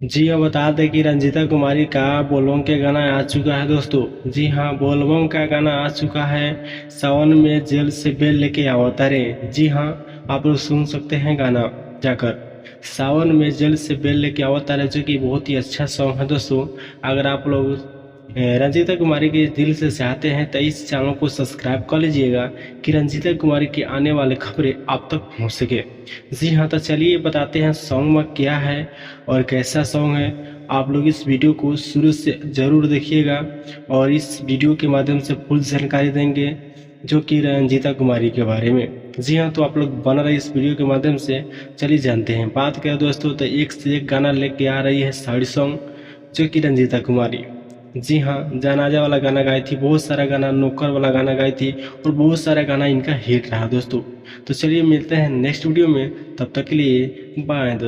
जी हाँ, बता दें कि रंजीता कुमारी का बोलबम के गाना आ चुका है दोस्तों। जी हाँ, बोलबम का गाना आ चुका है। सावन में जेल से बेल लेके आवता रे। जी हाँ, आप लोग सुन सकते हैं गाना जाकर। सावन में जेल से बेल लेके आवता रे, जो कि बहुत ही अच्छा सॉन्ग है दोस्तों। अगर आप लोग रंजीता कुमारी के दिल से चाहते हैं तो इस चैनल को सब्सक्राइब कर लीजिएगा कि रंजीता कुमारी की आने वाले खबरें आप तक पहुंच सके। जी हाँ, तो चलिए बताते हैं सॉन्ग में क्या है और कैसा सॉन्ग है। आप लोग इस वीडियो को शुरू से ज़रूर देखिएगा और इस वीडियो के माध्यम से फुल जानकारी देंगे जो कि रंजीता कुमारी के बारे में। जी हाँ, तो आप लोग बना रहे इस वीडियो के माध्यम से। चलिए जानते हैं। बात करें दोस्तों तो एक से एक गाना लेके आ रही है साड़ी सॉन्ग, जो कि रंजीता कुमारी। जी हाँ, जनाजा वाला गाना गाई थी, बहुत सारा गाना, नौकर वाला गाना गाई थी और बहुत सारा गाना इनका हिट रहा दोस्तों। तो चलिए मिलते हैं नेक्स्ट वीडियो में, तब तक के लिए बाय दोस्तों।